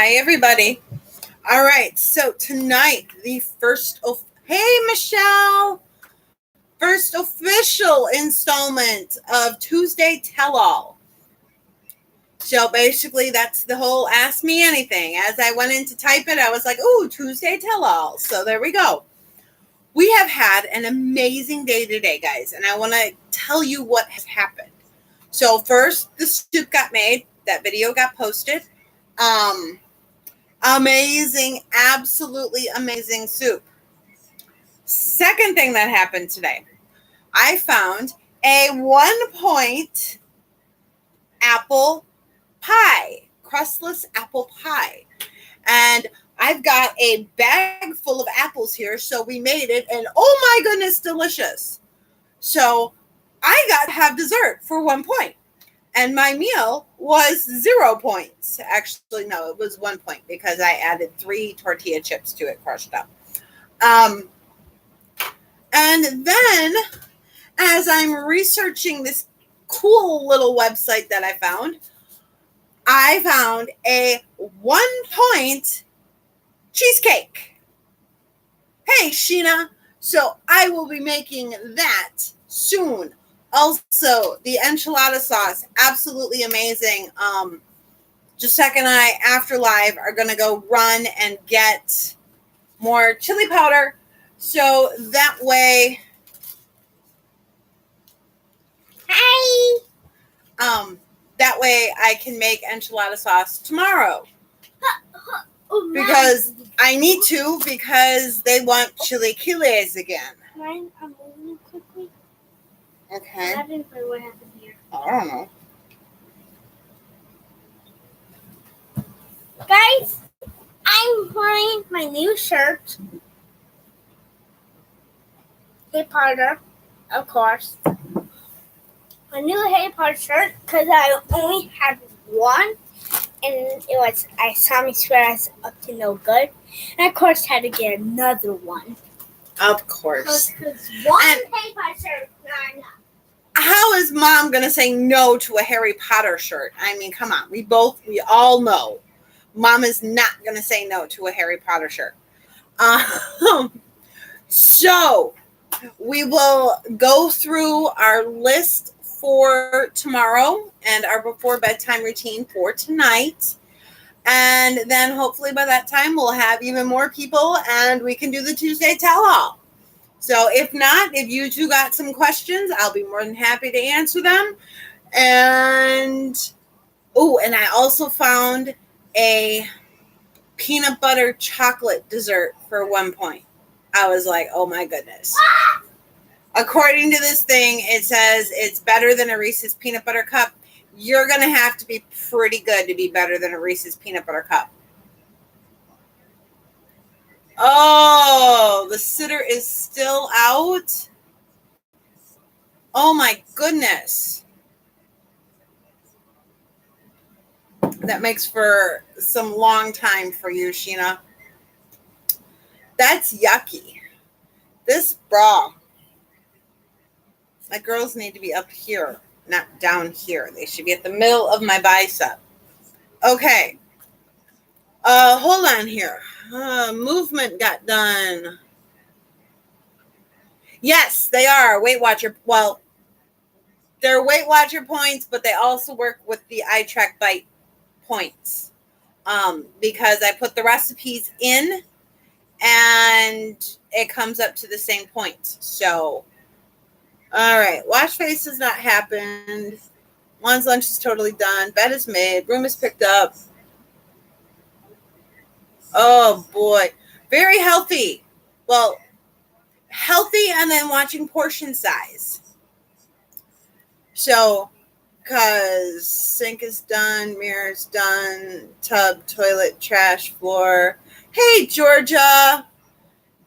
Hi, everybody. All right, so tonight, hey, Michelle, first official installment of Tuesday Tell-All. So basically, that's the whole Ask Me Anything. As I went in to type it, I was like, ooh, Tuesday Tell-All. So there we go. We have had an amazing day today, guys, and I want to tell you what has happened. So first, the soup got made. That video got posted. Amazing, absolutely amazing soup. Second thing that happened today, I found a 1-point apple pie, crustless apple pie. And I've got a bag full of apples here, so we made it, and oh my goodness, delicious. So I got to have dessert for 1 point. And my meal was 0 points. Actually, no, it was 1 point because I added 3 tortilla chips to it, crushed up. And then, as I'm researching this cool little website that I found a 1-point cheesecake. Hey, Sheena. So I will be making that soon. Also, the enchilada sauce, absolutely amazing. Giuseppe and I, after live, are going to go run and get more chili powder. So that way, that way I can make enchilada sauce tomorrow. Because I need to, because they want chilaquiles again. I'm moving quickly. Okay. What happened here? I don't know. Guys, I'm wearing my new shirt. Harry Potter, of course. My new Harry Potter shirt, because I only had one. And I saw me swear I was up to no good. And of course, had to get another one. Of course. Because one Harry Potter shirt is not enough. How is Mom going to say no to a Harry Potter shirt? I mean, come on. We all know Mom is not going to say no to a Harry Potter shirt. So we will go through our list for tomorrow and our before bedtime routine for tonight. And then hopefully by that time we'll have even more people and we can do the Tuesday Tell-All. So if not, if you two got some questions, I'll be more than happy to answer them. And I also found a peanut butter chocolate dessert for 1 point. I was like, oh my goodness. According to this thing, it says it's better than a Reese's peanut butter cup. You're going to have to be pretty good to be better than a Reese's peanut butter cup. Oh, the sitter is still out. Oh my goodness. That makes for some long time for you, Sheena. That's yucky. This bra. My girls need to be up here, not down here. They should be at the middle of my bicep. Okay. Hold on here. Movement got done. Yes, they are Weight Watcher. Well, they're Weight Watcher points, but they also work with the iTrack Bite points. Because I put the recipes in and it comes up to the same point. So, all right. Wash face has not happened. Juan's lunch is totally done. Bed is made. Room is picked up. Oh, boy. Very healthy. Well, healthy and then watching portion size. So, because sink is done, mirror's done, tub, toilet, trash, floor. Hey, Georgia.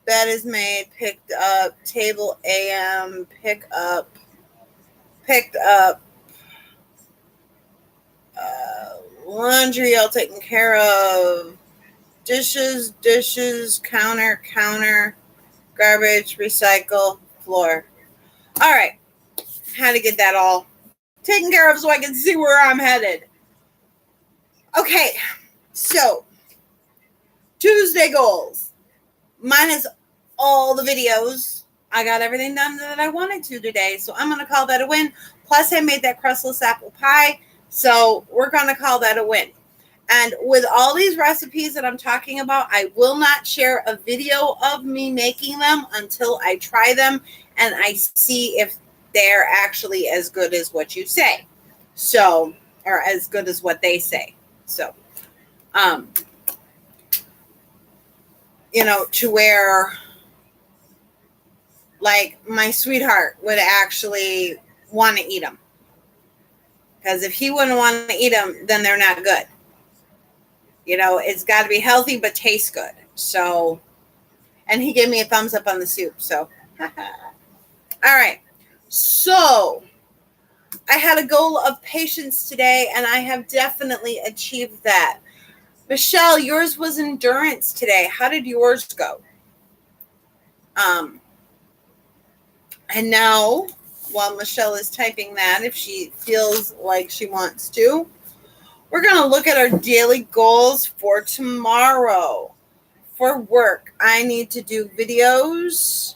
Bed is made, picked up. Table AM, picked up. Laundry all taken care of. Dishes, counter, garbage, recycle, floor. All right. Had to get that all taken care of so I can see where I'm headed. Okay. So Tuesday goals. Minus all the videos. I got everything done that I wanted to today. So I'm going to call that a win. Plus, I made that crustless apple pie. So we're going to call that a win. And with all these recipes that I'm talking about, I will not share a video of me making them until I try them and I see if they're actually as good as what you say. So, or as good as what they say. So, to where like my sweetheart would actually want to eat them. Because if he wouldn't want to eat them, then they're not good. It's got to be healthy but taste good. So, and he gave me a thumbs up on the soup. So, all right. So, I had a goal of patience today, and I have definitely achieved that. Michelle, yours was endurance today. How did yours go? And now, while Michelle is typing that, if she feels like she wants to, we're going to look at our daily goals for tomorrow. For work, I need to do videos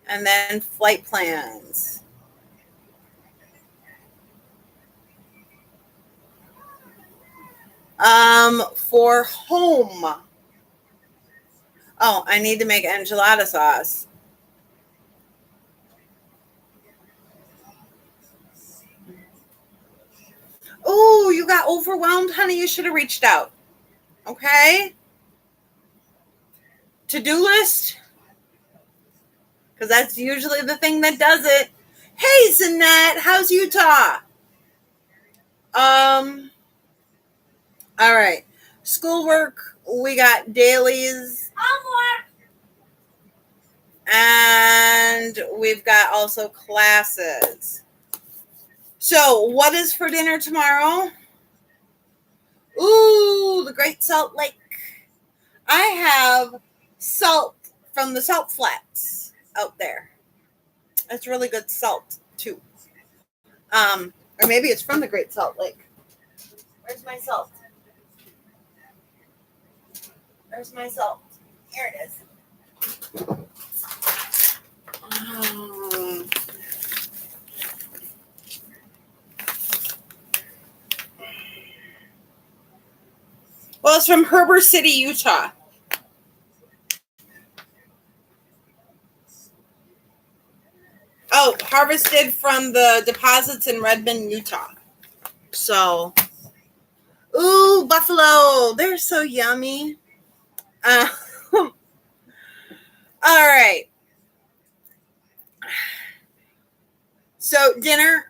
and then flight plans. For home, I need to make enchilada sauce. Oh, you got overwhelmed, honey. You should have reached out. Okay? To-do list? Because that's usually the thing that does it. Hey, Zanette, how's Utah? All right. Schoolwork, we got dailies. And we've got also classes. So, what is for dinner tomorrow? Ooh, the Great Salt Lake. I have salt from the salt flats out there. That's really good salt, too. Or maybe it's from the Great Salt Lake. Where's my salt? Where's my salt? Here it is. Well, it's from Heber City, Utah. Oh, harvested from the deposits in Redmond, Utah. So, ooh, buffalo. They're so yummy. All right. So, dinner.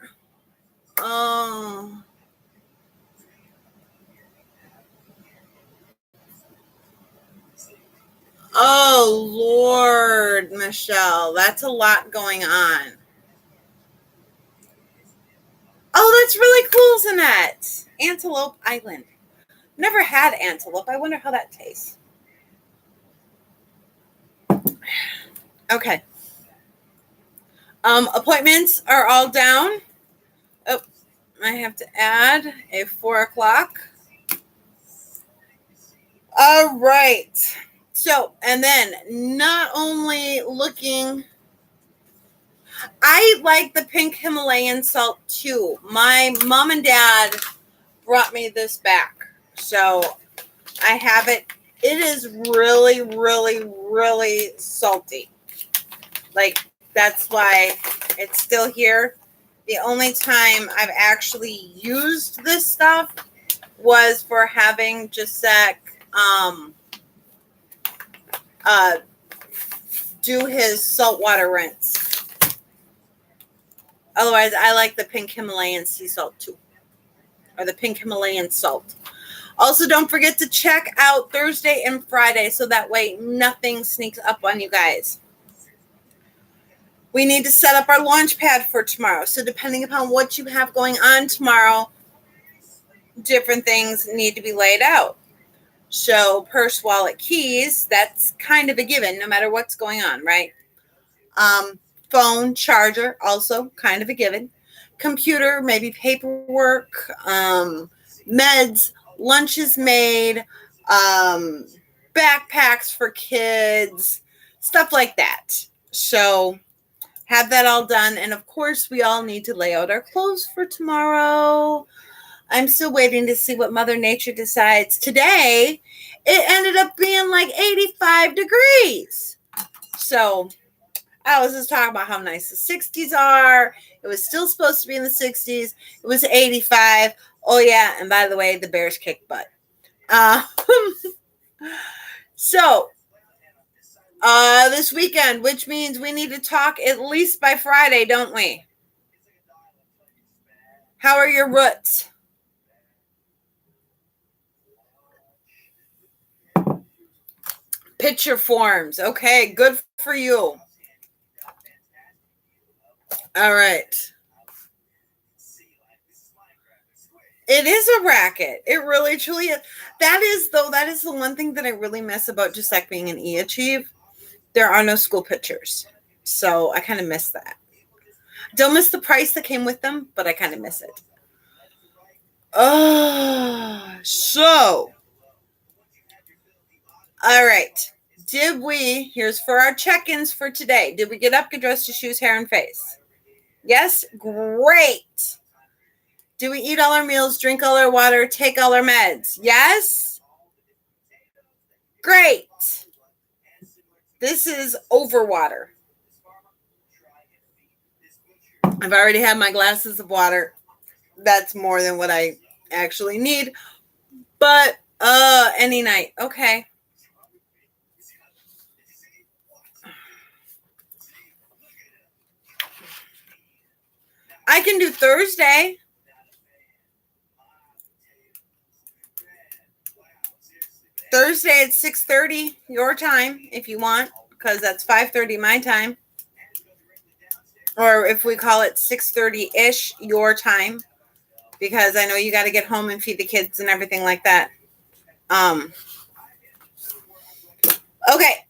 Oh, Lord, Michelle. That's a lot going on. Oh, that's really cool, Zanette. Antelope Island. Never had antelope. I wonder how that tastes. Okay. Appointments are all down. Oh, I have to add a 4 o'clock. All right. So, and then not only looking, I like the pink Himalayan salt too. My mom and dad brought me this back. So I have it. It is really, really, really salty. Like, that's why it's still here. The only time I've actually used this stuff was for having Giuseppe do his saltwater rinse. Otherwise, I like the pink Himalayan sea salt too, or the pink Himalayan salt. Also, don't forget to check out Thursday and Friday so that way nothing sneaks up on you guys. We need to set up our launch pad for tomorrow. So depending upon what you have going on tomorrow, different things need to be laid out. So purse, wallet, keys, that's kind of a given no matter what's going on, right? Phone, charger, also kind of a given. Computer, maybe paperwork, meds, lunches made, backpacks for kids, stuff like that. So have that all done. And of course, we all need to lay out our clothes for tomorrow. I'm still waiting to see what Mother Nature decides. Today, it ended up being like 85 degrees. So I was just talking about how nice the 60s are. It was still supposed to be in the 60s. It was 85. Oh, yeah. And by the way, the Bears kicked butt. So, this weekend, which means we need to talk at least by Friday, don't we? How are your roots? Picture forms. Okay, good for you. All right. It is a racket. It really, truly is. That is the one thing that I really miss about just like being an E-Achieve. There are no school pictures. So I kind of miss that. Don't miss the price that came with them, but I kind of miss it. So. All right. Here's for our check-ins for today. Did we get up, get dressed, to shoes, hair, and face? Yes? Great. Do we eat all our meals, drink all our water, take all our meds? Yes? Great. This is over water. I've already had my glasses of water. That's more than what I actually need. But any night. Okay. I can do Thursday. Thursday at 6:30 your time if you want, because that's 5:30 my time. Or if we call it 6:30-ish your time, because I know you got to get home and feed the kids and everything like that. Okay.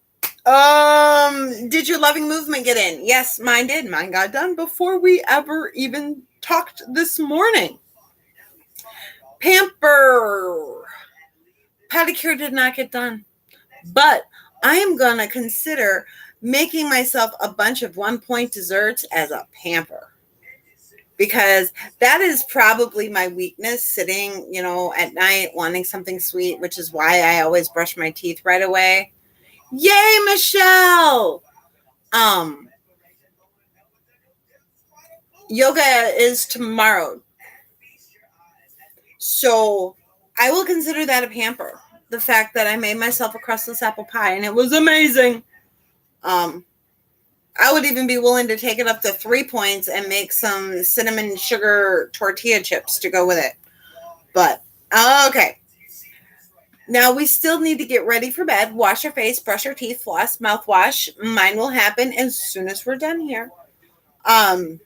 Did your loving movement get in? Yes, mine did. Mine got done before we ever even talked this morning. Pamper. Pedicure did not get done. But I am going to consider making myself a bunch of 1-point desserts as a pamper. Because that is probably my weakness, sitting, at night wanting something sweet, which is why I always brush my teeth right away. Yay, Michelle! Yoga is tomorrow. So I will consider that a pamper. The fact that I made myself a crustless apple pie and it was amazing. I would even be willing to take it up to 3 points and make some cinnamon sugar tortilla chips to go with it. But, okay. Now we still need to get ready for bed, wash our face, brush our teeth, floss, mouthwash. Mine will happen as soon as we're done here. And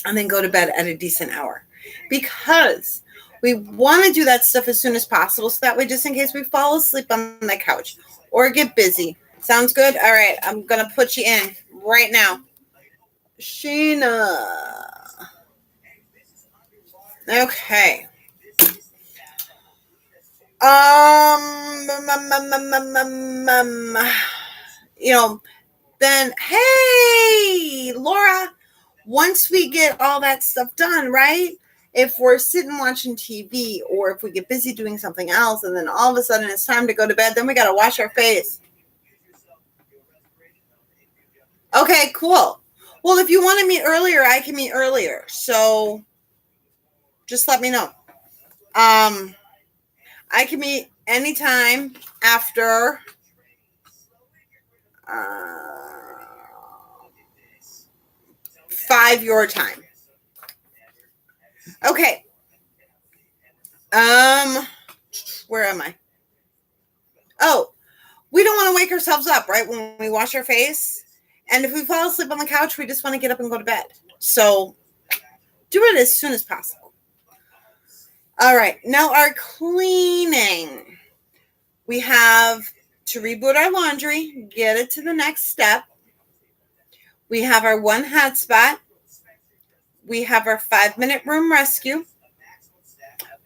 then go to bed at a decent hour. Because we want to do that stuff as soon as possible. So that way, just in case we fall asleep on the couch or get busy. Sounds good? All right. I'm going to put you in right now. Sheena. Okay. Then, hey, Laura, once we get all that stuff done, right? If we're sitting watching TV or if we get busy doing something else and then all of a sudden it's time to go to bed, then we got to wash our face. Okay, cool. Well, if you want to meet earlier, I can meet earlier. So just let me know. I can meet anytime after 5 your time. Okay. Where am I? Oh, we don't want to wake ourselves up, right? When we wash our face. And if we fall asleep on the couch, we just want to get up and go to bed. So do it as soon as possible. All right. Now our cleaning. We have to reboot our laundry, get it to the next step. We have our 1 hot spot. We have our 5-minute room rescue.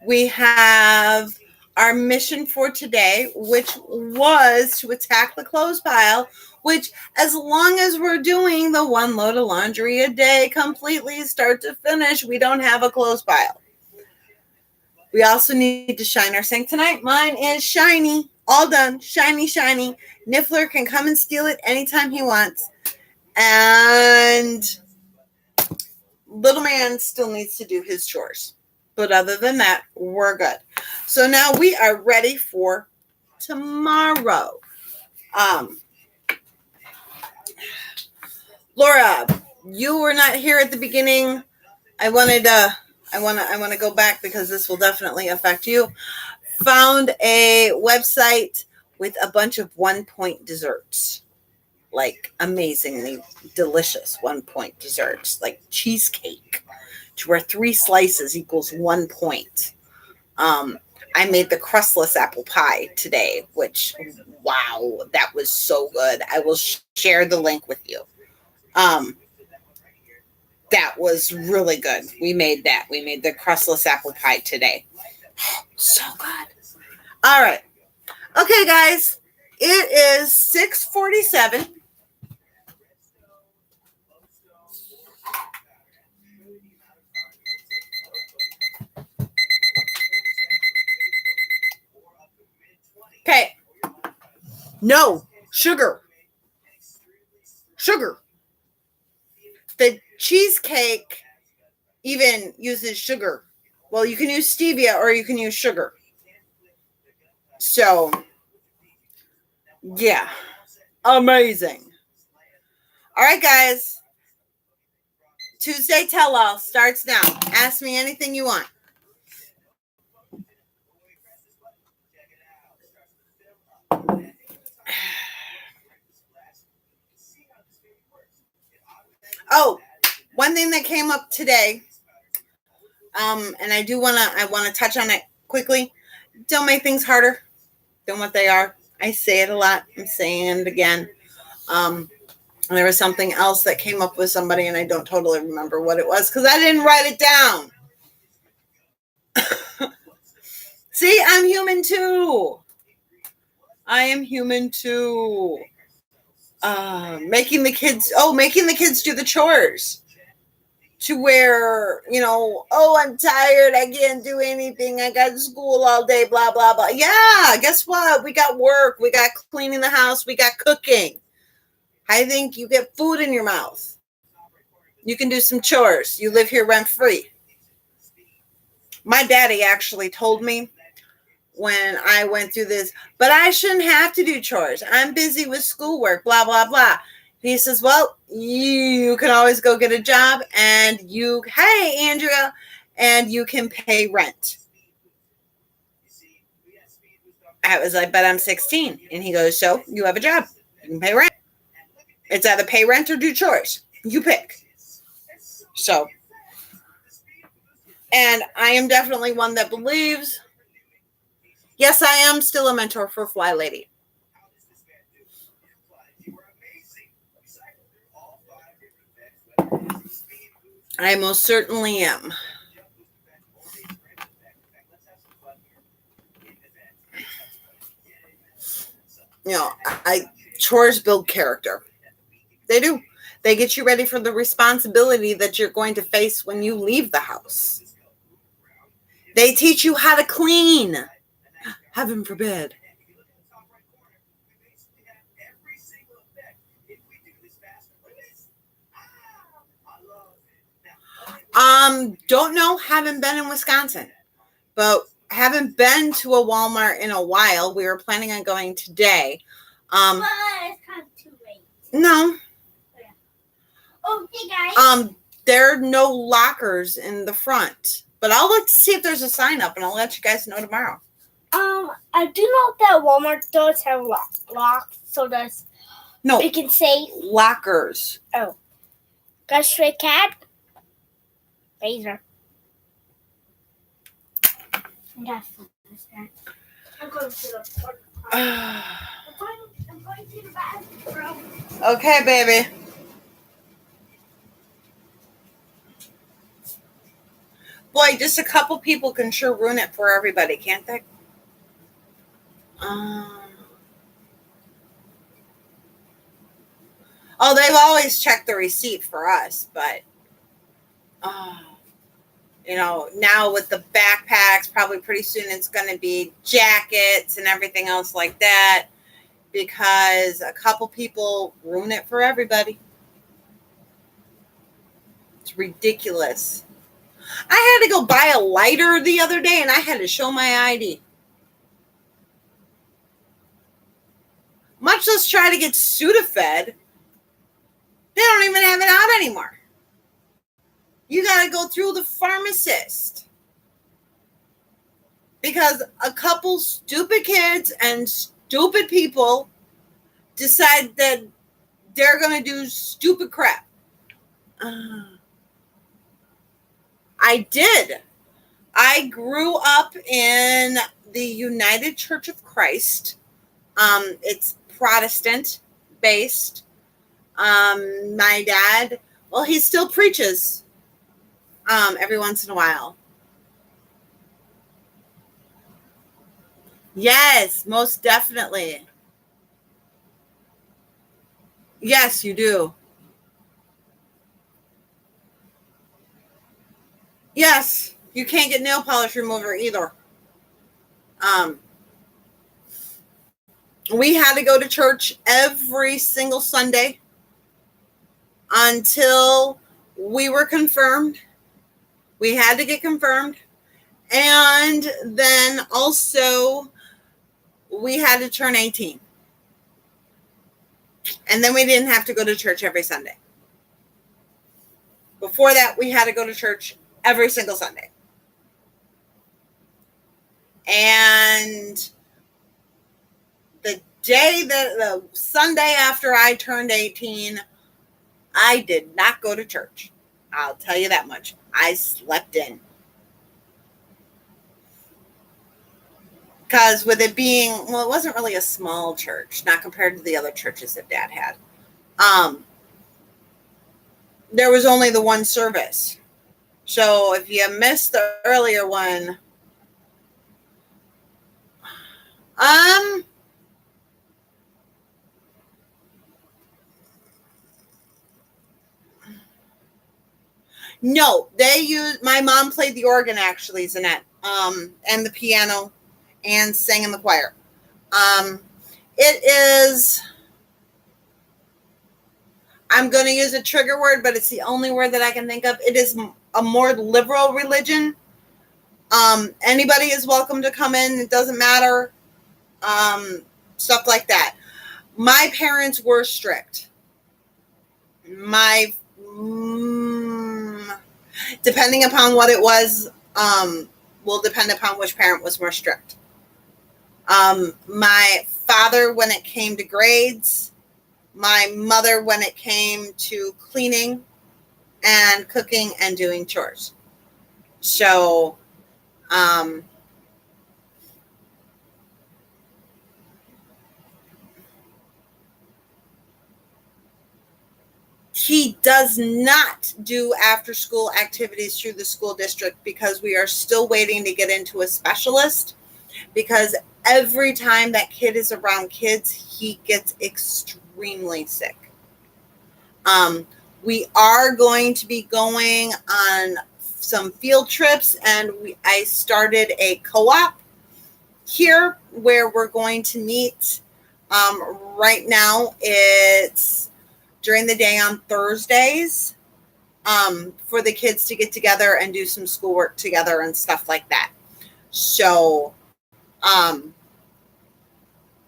We have our mission for today, which was to attack the clothes pile, which as long as we're doing the one load of laundry a day completely start to finish, we don't have a clothes pile. We also need to shine our sink tonight. Mine is shiny, all done, shiny, shiny. Niffler can come and steal it anytime he wants. And little man still needs to do his chores. But other than that, we're good. So now we are ready for tomorrow. Laura, you were not here at the beginning. I want to go back because this will definitely affect you. Found a website with a bunch of 1-point desserts. Like amazingly delicious 1-point desserts, like cheesecake, to where 3 slices equals 1 point. I made the crustless apple pie today, which, wow, that was so good. I will share the link with you. That was really good. We made that. We made the crustless apple pie today. So good. All right. Okay, guys. It is 6:47. Okay. No. Sugar. The cheesecake even uses sugar. Well, you can use stevia or you can use sugar. So, yeah. Amazing. All right, guys. Tuesday Tell All starts now. Ask me anything you want. Oh, one thing that came up today, and I want to touch on it quickly. Don't make things harder than what they are. I say it a lot. I'm saying it again. There was something else that came up with somebody, and I don't totally remember what it was because I didn't write it down. See, I'm human too. I am human too. Making the kids do the chores. To where, I'm tired, I can't do anything, I got school all day, blah, blah, blah. Yeah, guess what? We got work, we got cleaning the house, we got cooking. I think you get food in your mouth. You can do some chores. You live here rent free. My daddy actually told me when I went through this, but I shouldn't have to do chores. I'm busy with schoolwork, blah, blah, blah. He says, well, you can always go get a job and hey, Andrea, and you can pay rent. I was like, but I'm 16. And he goes, so you have a job. You can pay rent. It's either pay rent or do chores. You pick. So, and I am definitely one that believes, yes, I am still a mentor for Fly Lady. I most certainly am. Chores build character. They do. They get you ready for the responsibility that you're going to face when you leave the house. They teach you how to clean. Heaven forbid. Don't know. Haven't been in Wisconsin, but haven't been to a Walmart in a while. We were planning on going today. But it's kind of too late. No. Oh, hey guys. There are no lockers in the front, but I'll look to see if there's a sign up, and I'll let you guys know tomorrow. I do know that Walmart does have locks, so does. No. We can say lockers. Oh. Got a stray cat. Razor. I'm going to the I'm going to the bathroom. Okay, baby. Boy, just a couple people can sure ruin it for everybody, can't they? Oh, they've always checked the receipt for us, but now with the backpacks, probably pretty soon it's going to be jackets and everything else like that, because a couple people ruin it for everybody. It's ridiculous. I had to go buy a lighter the other day and I had to show my ID. Much less try to get Sudafed. They don't even have it out anymore. You got to go through the pharmacist. Because a couple stupid kids and stupid people decide that they're going to do stupid crap. I did. I grew up in the United Church of Christ. It's Protestant based. My dad, well, he still preaches every once in a while. Yes, most definitely. Yes, you do. Yes, you can't get nail polish remover either. We had to go to church every single Sunday until we were confirmed. We had to get confirmed. And then also we had to turn 18. And then we didn't have to go to church every Sunday. Before that, we had to go to church every single Sunday. And the Sunday after I turned 18, I did not go to church. I'll tell you that much. I slept in. Because with it being, well, it wasn't really a small church, not compared to the other churches that Dad had. There was only the one service. So if you missed the earlier one, no, my mom played the organ actually, Zanette, and the piano and sang in the choir. It is, I'm going to use a trigger word, but it's the only word that I can think of. It is a more liberal religion. Anybody is welcome to come in. It doesn't matter. Stuff like that. My parents were strict. Depending upon what it was, will depend upon which parent was more strict. My father, when it came to grades, my mother, when it came to cleaning and cooking and doing chores. So, he does not do after school activities through the school district because we are still waiting to get into a specialist, because every time that kid is around kids, he gets extremely sick. We are going to be going on some field trips, and I started a co-op here where we're going to meet. Right now, it's during the day on Thursdays for the kids to get together and do some schoolwork together and stuff like that. So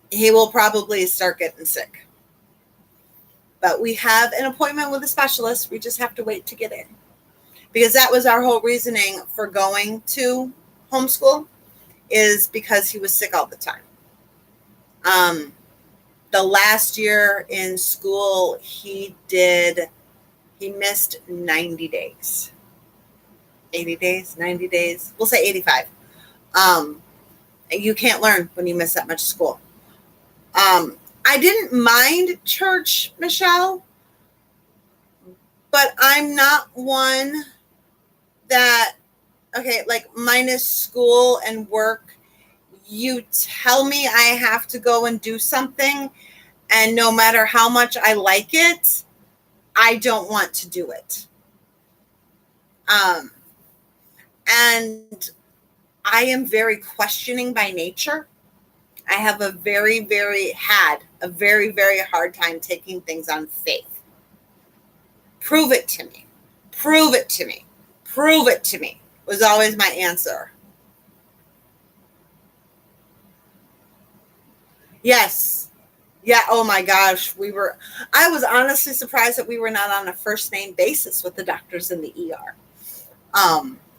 he will probably start getting sick. But we have an appointment with a specialist. We just have to wait to get in. Because that was our whole reasoning for going to homeschool, is because he was sick all the time. The last year in school, he missed 90 days. 80 days, 90 days. We'll say 85. You can't learn when you miss that much school. I didn't mind church, Michelle, but I'm not one that, okay, like minus school and work, you tell me I have to go and do something, and no matter how much I like it, I don't want to do it. And I am very questioning by nature. I have a very, very hard time taking things on faith. Prove it to me. Prove it to me. Prove it to me was always my answer. Yes. Yeah. Oh my gosh. I was honestly surprised that we were not on a first name basis with the doctors in the ER.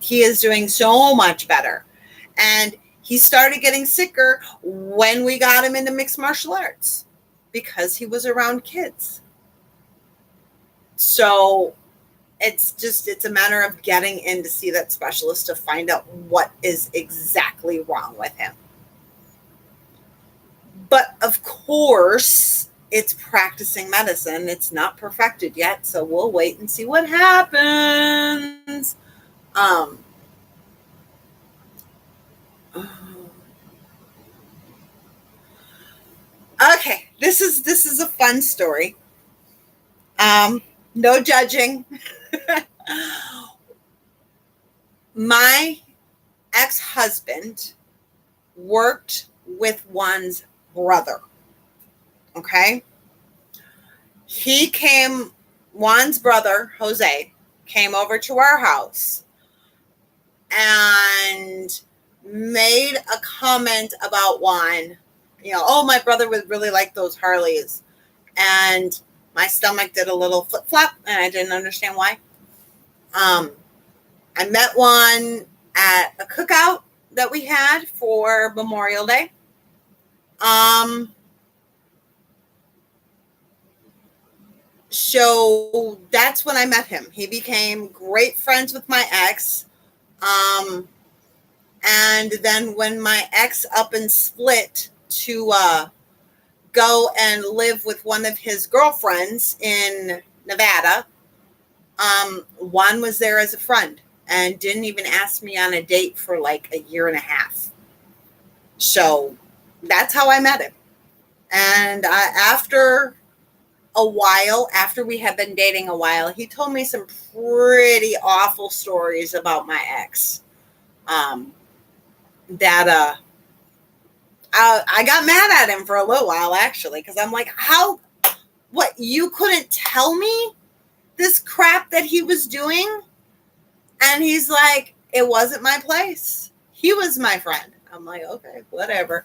He is doing so much better. And he started getting sicker when we got him into mixed martial arts because he was around kids. So it's a matter of getting in to see that specialist to find out what is exactly wrong with him. But of course, it's practicing medicine. It's not perfected yet, so we'll wait and see what happens. Okay, this is a fun story. No judging. My ex-husband worked with Juan's brother. Okay? Juan's brother, Jose, came over to our house and made a comment about Juan. Oh, my brother would really like those Harleys. And my stomach did a little flip-flop, and I didn't understand why. I met Juan at a cookout that we had for Memorial Day. So that's when I met him. He became great friends with my ex. And then when my ex up and split to go and live with one of his girlfriends in Nevada, Juan was there as a friend and didn't even ask me on a date for like a year and a half. So that's how I met him. And after we had been dating a while, he told me some pretty awful stories about my ex. That I got mad at him for a little while, actually, because I'm like, what, you couldn't tell me this crap that he was doing? And he's like, it wasn't my place. He was my friend. I'm like, okay, whatever.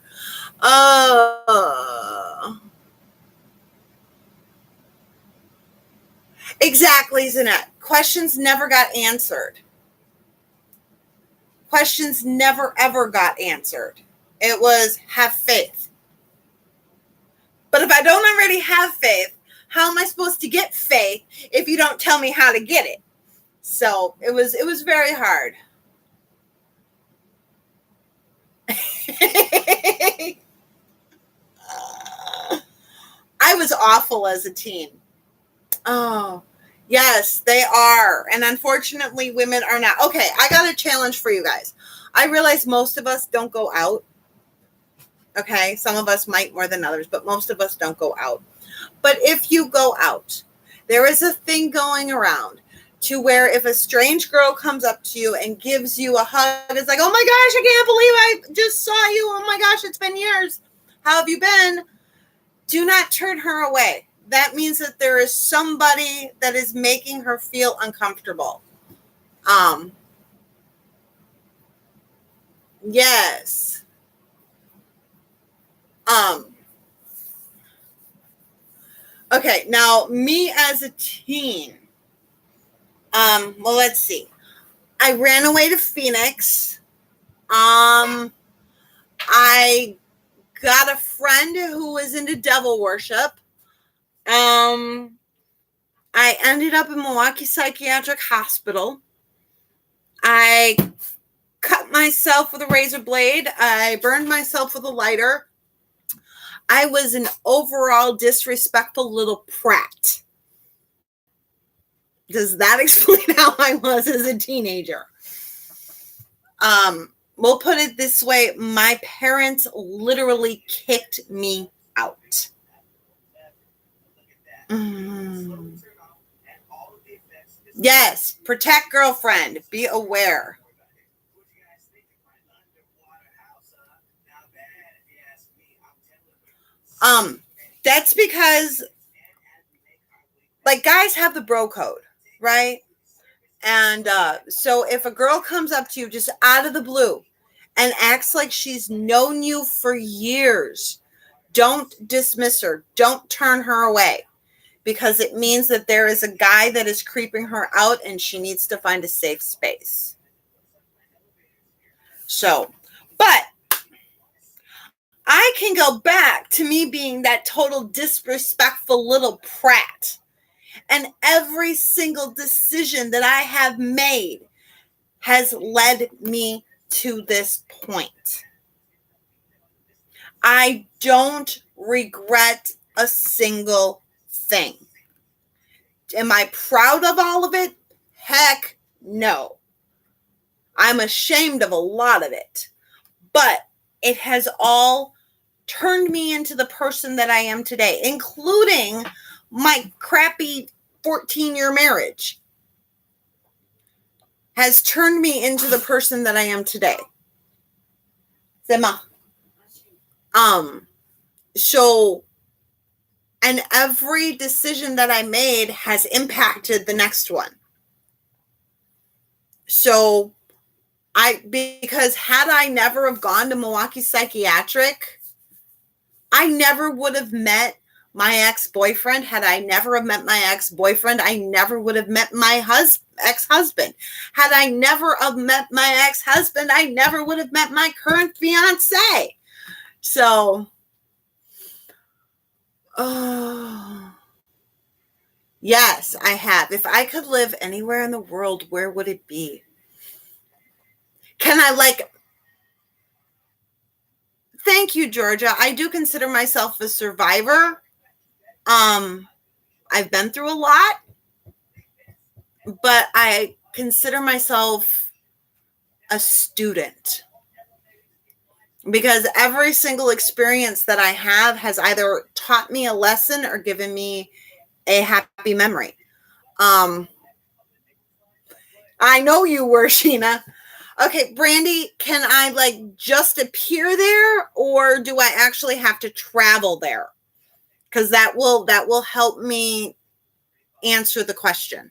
Exactly, Zanette. Questions never got answered. Questions never, ever got answered. It was, have faith. But if I don't already have faith, how am I supposed to get faith if you don't tell me how to get it? So it was very hard. I was awful as a teen. Oh, yes, they are. And unfortunately, women are not. Okay, I got a challenge for you guys. I realize most of us don't go out. Okay, some of us might more than others, but most of us don't go out. But if you go out, there is a thing going around to where if a strange girl comes up to you and gives you a hug, it's like, oh my gosh, I can't believe I just saw you. Oh my gosh, it's been years. How have you been? Do not turn her away. That means that there is somebody that is making her feel uncomfortable. Yes. Okay, now me as a teen. Well, let's see. I ran away to Phoenix. I got a friend who was into devil worship. I ended up in Milwaukee Psychiatric Hospital. I cut myself with a razor blade. I burned myself with a lighter. I was an overall disrespectful little prat. Does that explain how I was as a teenager? we'll put it this way. My parents literally kicked me out. Mm. Yes, protect girlfriend. Be aware. That's because like guys have the bro code, right? And so if a girl comes up to you just out of the blue and acts like she's known you for years, don't dismiss her. Don't turn her away because it means that there is a guy that is creeping her out and she needs to find a safe space. So, but I can go back to me being that total disrespectful little prat. And every single decision that I have made has led me to this point. I don't regret a single thing. Am I proud of all of it? Heck no. I'm ashamed of a lot of it. But it has all turned me into the person that I am today, including my crappy 14-year marriage has turned me into the person that I am today. Zema. So, and every decision that I made has impacted the next one. So, because had I never have gone to Milwaukee Psychiatric, I never would have met my ex-boyfriend. Had I never have met my ex-boyfriend, I never would have met my ex-husband. Had I never have met my ex-husband, I never would have met my current fiance. So, yes, I have. If I could live anywhere in the world, where would it be? Can I thank you, Georgia. I do consider myself a survivor. I've been through a lot, but I consider myself a student because every single experience that I have has either taught me a lesson or given me a happy memory. I know you were, Sheena. Okay, Brandy, can I just appear there or do I actually have to travel there? Because that will help me answer the question.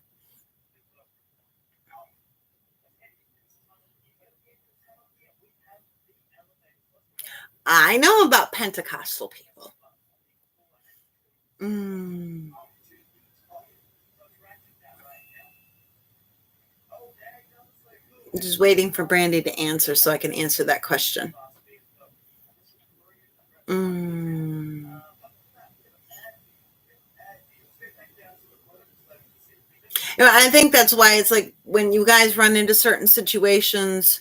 I know about Pentecostal people. Just waiting for Brandy to answer so I can answer that question. I think that's why it's like when you guys run into certain situations,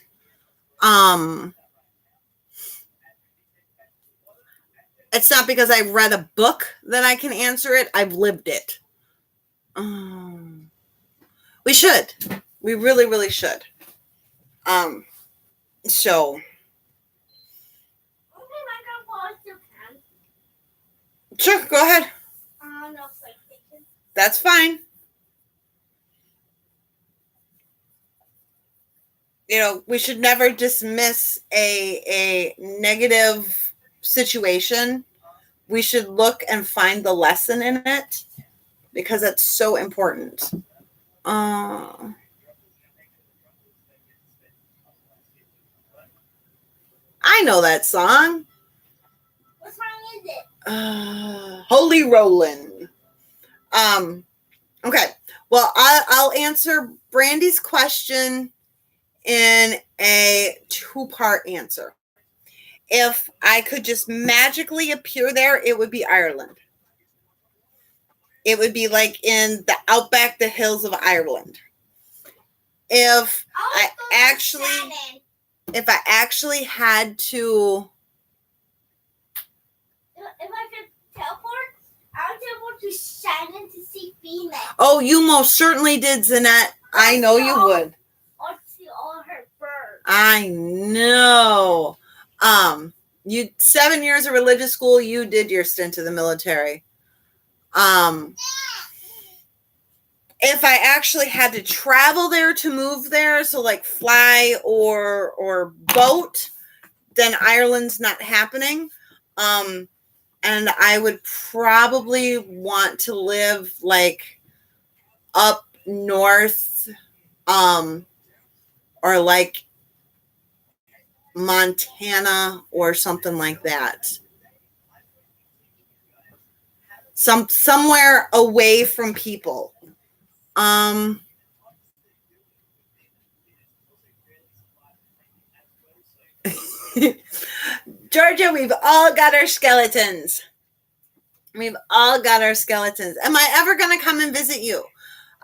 it's not because I read a book that I can answer it. I've lived it. We should. We really, really should. So. Sure, go ahead. No, that's fine. We should never dismiss a negative situation. We should look and find the lesson in it because it's so important. I know that song. What song is it? Holy Rollin'. Okay. Well, I'll answer Brandy's question in a 2-part answer. If I could just magically appear there, it would be Ireland. It would be like in the outback, the hills of Ireland. If I actually had to, if I could teleport, I would teleport to Shannon to see Phoenix. Oh, you most certainly did, Zanette. I know you would. Or to all her birds. I know. You 7 years of religious school, you did your stint in the military. If I actually had to travel there to move there, so like fly or boat, then Ireland's not happening. And I would probably want to live like up north, or like Montana or something like that. Somewhere away from people. Georgia, we've all got our skeletons. We've all got our skeletons. Am I ever going to come and visit you?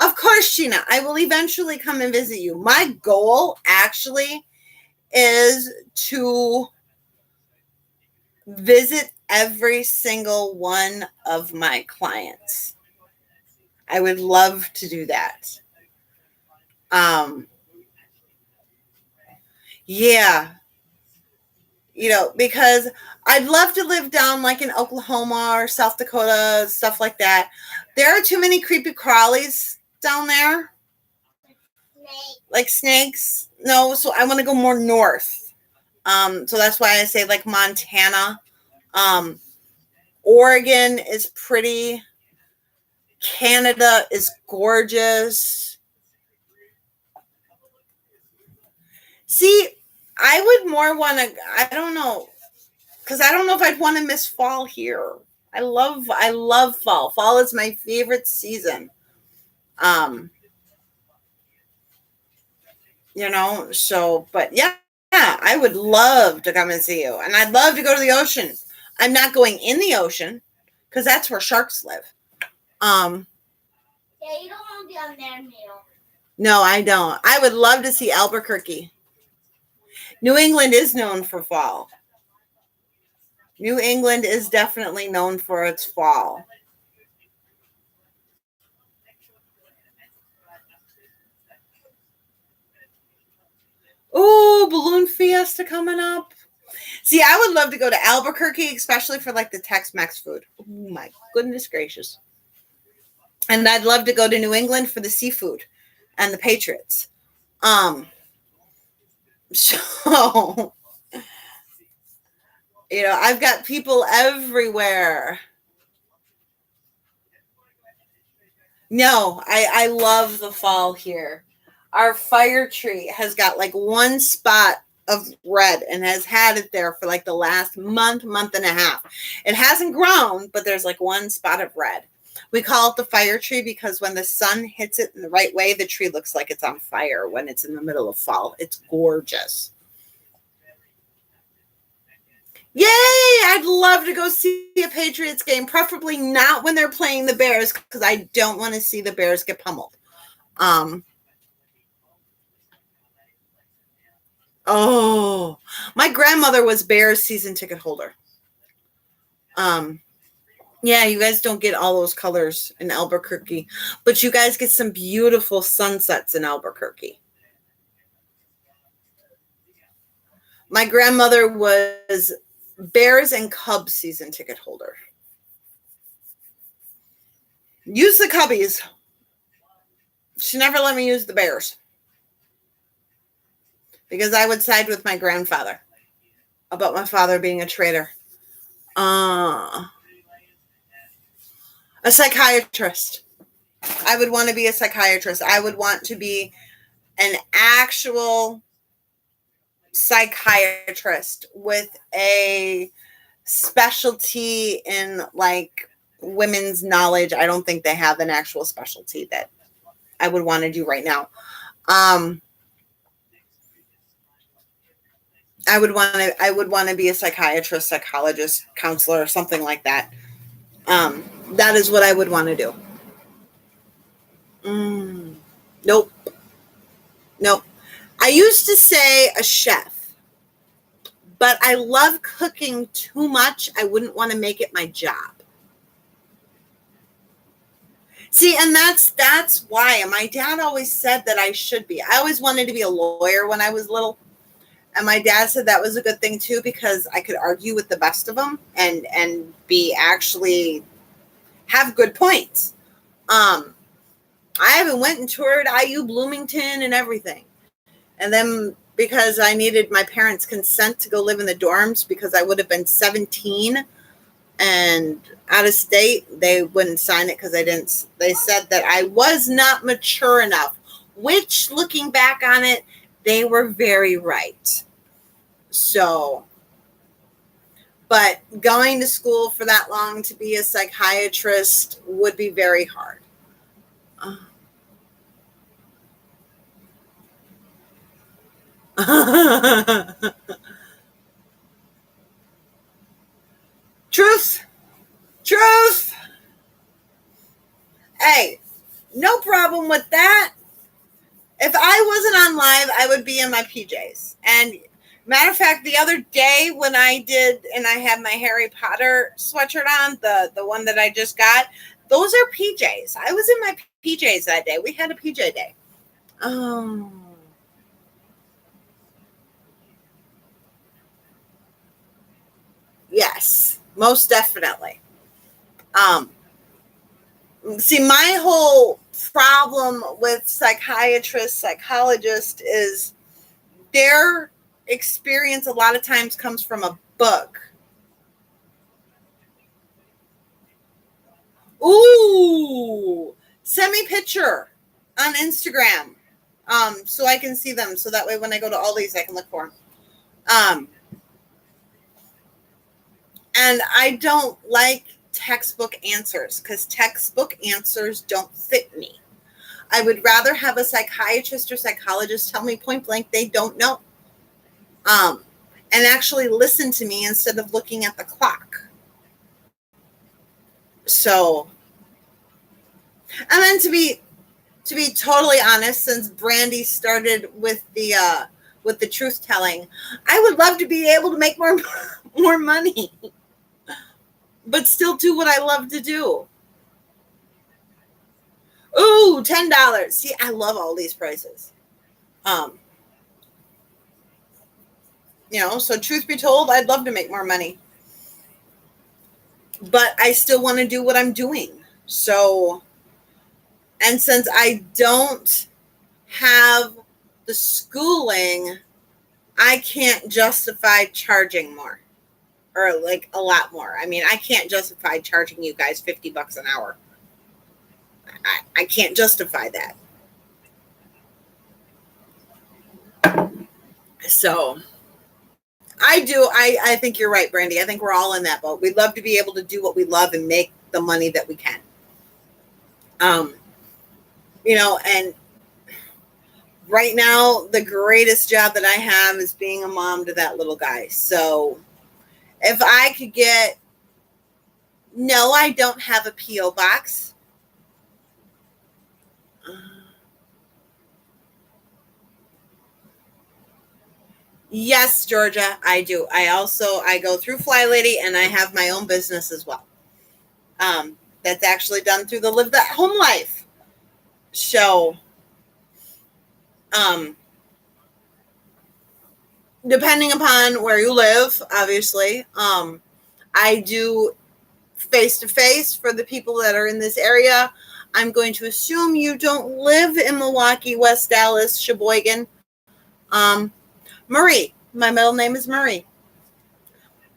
Of course, Sheena. I will eventually come and visit you. My goal actually is to visit every single one of my clients. I would love to do that. Yeah. Because I'd love to live down like in Oklahoma or South Dakota, stuff like that. There are too many creepy crawlies down there. Like snakes. No, so I want to go more north. So that's why I say like Montana. Oregon is pretty. Canada is gorgeous. See, I would more want to, I don't know, because I don't know if I'd want to miss fall here. I love fall. Fall is my favorite season. But yeah, I would love to come and see you. And I'd love to go to the ocean. I'm not going in the ocean because that's where sharks live. Yeah, you don't want to be on there, Neil. No, I don't. I would love to see Albuquerque. New England is known for fall. New England is definitely known for its fall. Oh, Balloon Fiesta coming up. See, I would love to go to Albuquerque, especially for like the Tex-Mex food. Oh my goodness gracious. And I'd love to go to New England for the seafood and the Patriots. So, I've got people everywhere. No, I love the fall here. Our fire tree has got like one spot of red and has had it there for like the last month and a half. It hasn't grown, but there's like one spot of red. We call it the fire tree because when the sun hits it in the right way, the tree looks like it's on fire when it's in the middle of fall. It's gorgeous. Yay! I'd love to go see a Patriots game, preferably not when they're playing the Bears because I don't want to see the Bears get pummeled. Oh, my grandmother was Bears season ticket holder. Yeah, you guys don't get all those colors in Albuquerque, but you guys get some beautiful sunsets in Albuquerque. My grandmother was Bears and Cubs season ticket holder. Use the Cubbies. She never let me use the Bears because I would side with my grandfather about my father being a traitor. A psychiatrist. I would want to be a psychiatrist. I would want to be an actual psychiatrist with a specialty in like women's knowledge. I don't think they have an actual specialty that I would want to do right now. I would want to be a psychiatrist, psychologist, counselor, or something like that. That is what I would want to do. Nope. I used to say a chef, but I love cooking too much. I wouldn't want to make it my job. See, and that's why. And my dad always said that I should be. I always wanted to be a lawyer when I was little. And my dad said that was a good thing too, because I could argue with the best of them and be actually have good points. I even went and toured IU Bloomington and everything. And then because I needed my parents' consent to go live in the dorms because I would have been 17 and out of state, they wouldn't sign it because they said that I was not mature enough, which looking back on it, they were very right. So, but going to school for that long to be a psychiatrist would be very hard. Truth. Hey, no problem with that. If I wasn't on live, I would be in my PJs. And matter of fact, the other day when I did, and I had my Harry Potter sweatshirt on, the one that I just got, those are PJs. I was in my PJs that day. We had a PJ day. Yes, most definitely. See, my whole problem with psychiatrists, psychologists is their experience a lot of times comes from a book. Ooh, send me a picture on Instagram so I can see them. So that way when I go to Aldi's, I can look for them. And I don't like textbook answers because textbook answers don't fit me. I would rather have a psychiatrist or psychologist tell me point blank they don't know. And actually listen to me instead of looking at the clock. So, and then to be totally honest, since Brandy started with the truth telling, I would love to be able to make more money, but still do what I love to do. Ooh, $10. See, I love all these prices. So truth be told, I'd love to make more money. But I still want to do what I'm doing. So, and since I don't have the schooling, I can't justify charging more or like a lot more. I mean, I can't justify charging you guys $50 an hour. I can't justify that. So I think you're right, Brandy. I think we're all in that boat. We'd love to be able to do what we love and make the money that we can. And right now, the greatest job that I have is being a mom to that little guy. So if I could no, I don't have a P.O. box. Yes, Georgia, I do. I go through Fly Lady and I have my own business as well. That's actually done through the Live That Home Life show. Depending upon where you live, obviously, I do face-to-face for the people that are in this area. I'm going to assume you don't live in Milwaukee, West Dallas, Sheboygan. Marie. My middle name is Marie.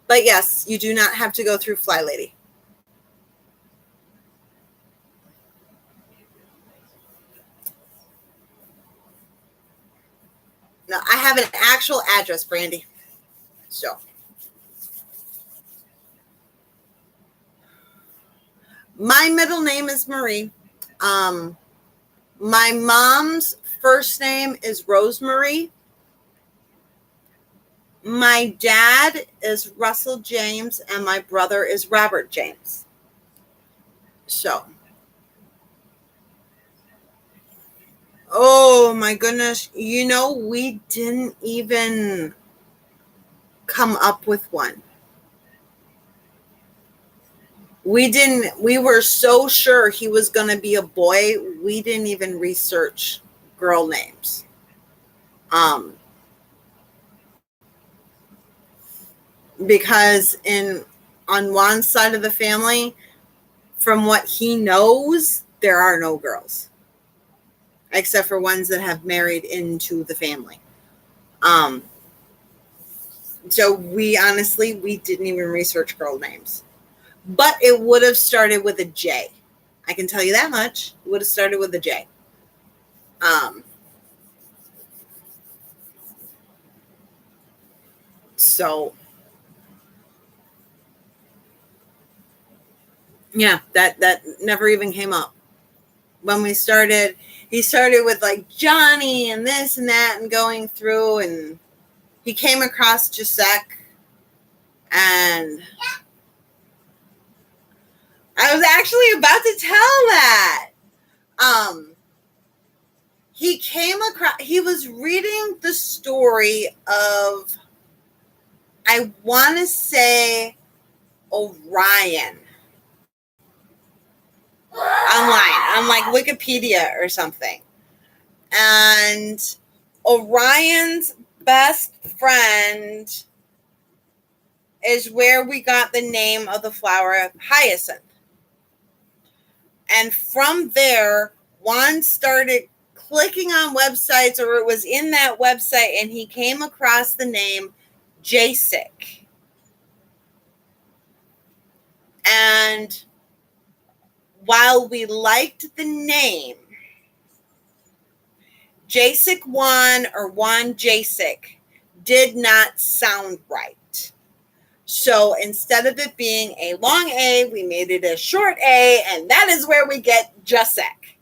But yes, you do not have to go through Fly Lady. No, I have an actual address, Brandy. So. My middle name is Marie. My mom's first name is Rosemary. My dad is Russell James, and my brother is Robert James. So. Oh, my goodness. We didn't even come up with one. We were so sure he was going to be a boy, we didn't even research girl names. because on Juan's side of the family, from what he knows, there are no girls, except for ones that have married into the family. So we didn't even research girl names, but it would have started with a J. I can tell you that much. It would have started with a J. So yeah, that never even came up when we started. He started with like Johnny and this and that and going through, and he came across Jasek, and I was actually about to tell that. He was reading the story of, I want to say, Orion online on like Wikipedia or something. And Orion's best friend is where we got the name of the flower hyacinth. And from there, Juan started clicking on websites, or it was in that website, and he came across the name Jasek. And while we liked the name, Jasek Juan or Juan Jasek did not sound right. So instead of it being a long A, we made it a short A, and that is where we get Jasek.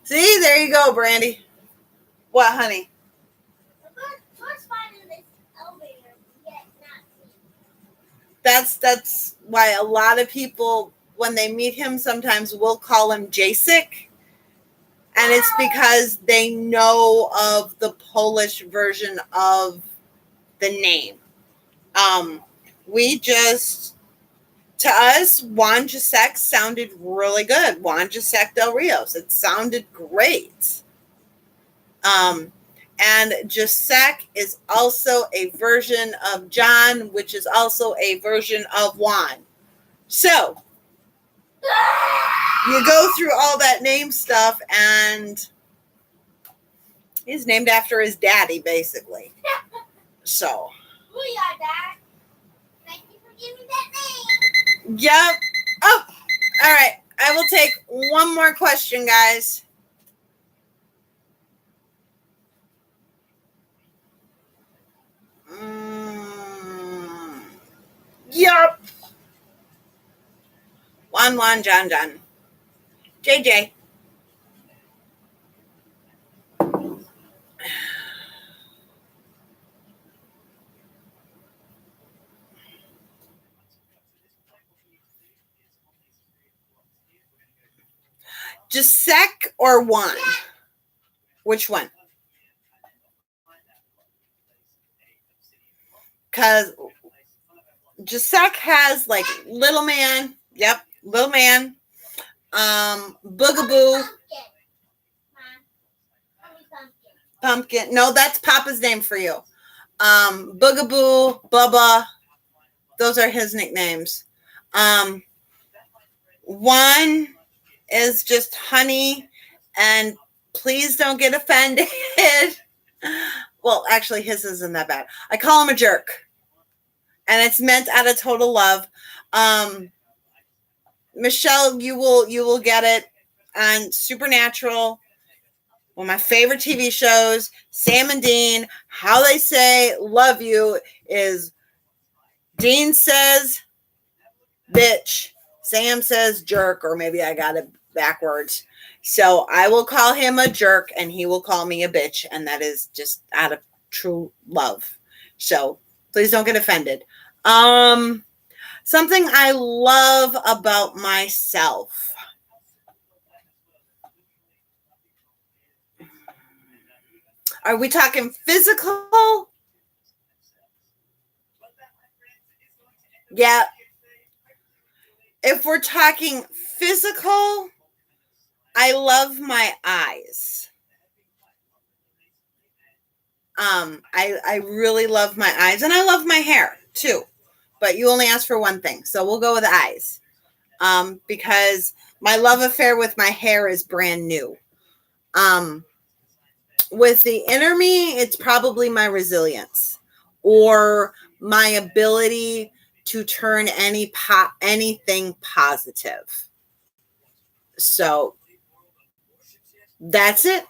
See, there you go, Brandy. What, honey? That's why a lot of people, when they meet him, sometimes will call him Jasek. And it's because they know of the Polish version of the name. To us, Juan Jasek sounded really good. Juan Jasek del Rios. It sounded great. And Jasek is also a version of John, which is also a version of Juan. So you go through all that name stuff, and he's named after his daddy, basically. So. Booyah, Dad. Thank you for giving that name. Yep. Oh, all right. I will take one more question, guys. Yep. Juan, John. JJ. Jasek or Juan? Which one? Because Jasek has like Little Man. Yep, Little Man. Boogaboo. Pumpkin. No, that's Papa's name for you. Boogaboo, Bubba. Those are his nicknames. Juan is just Honey, and please don't get offended. Well, actually, his isn't that bad. I call him a jerk, and it's meant out of total love. Michelle, you will get it on Supernatural. One of my favorite TV shows, Sam and Dean. How they say "love you" is Dean says bitch, Sam says jerk, or maybe I got it backwards. So I will call him a jerk, and he will call me a bitch, and that is just out of true love. So please don't get offended. Something I love about myself. Are we talking physical? Yeah. If we're talking physical, I love my eyes. I really love my eyes, and I love my hair too. But you only asked for one thing, so we'll go with the eyes. Because my love affair with my hair is brand new. With the inner me, it's probably my resilience or my ability to turn anything positive. So that's it.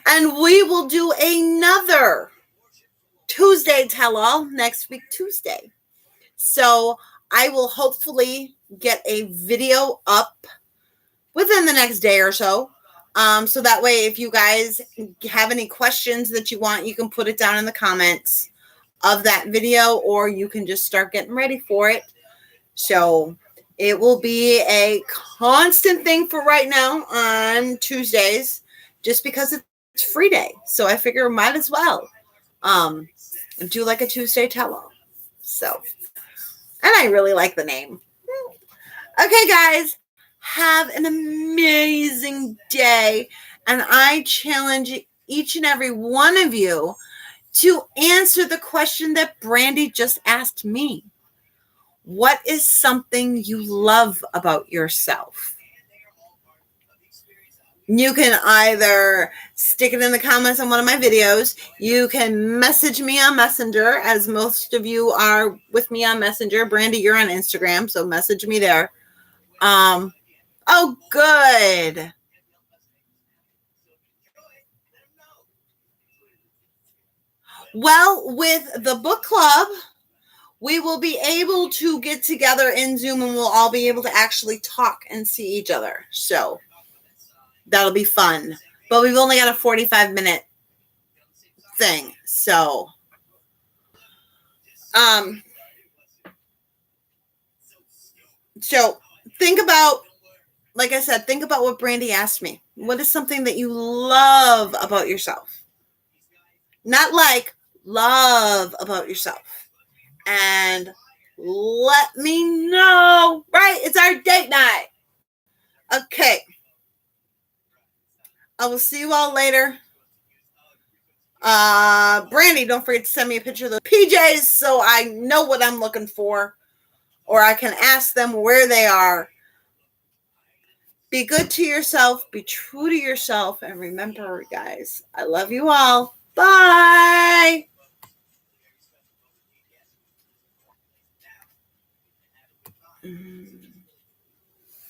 And we will do another Tuesday tell all next week, Tuesday. So I will hopefully get a video up within the next day or so. So that way, if you guys have any questions that you want, you can put it down in the comments of that video, or you can just start getting ready for it. So it will be a constant thing for right now on Tuesdays, just because it's free day. So I figure might as well do like a Tuesday tell-all. So, and I really like the name. Okay, guys, have an amazing day. And I challenge each and every one of you to answer the question that Brandy just asked me. What is something you love about yourself? You can either stick it in the comments on one of my videos. You can message me on Messenger, as most of you are with me on Messenger. Brandy, you're on Instagram, so message me there. Oh, good. Well, with the book club, we will be able to get together in Zoom, and we'll all be able to actually talk and see each other. So that'll be fun. But we've only got a 45-minute thing. So think about, like I said, think about what Brandy asked me. What is something that you love about yourself? Not like, love about yourself. And let me know. Right? It's our date night. Okay. I will see you all later. Brandy, don't forget to send me a picture of the PJs so I know what I'm looking for, or I can ask them where they are. Be good to yourself, be true to yourself, and remember, guys, I love you all. Bye.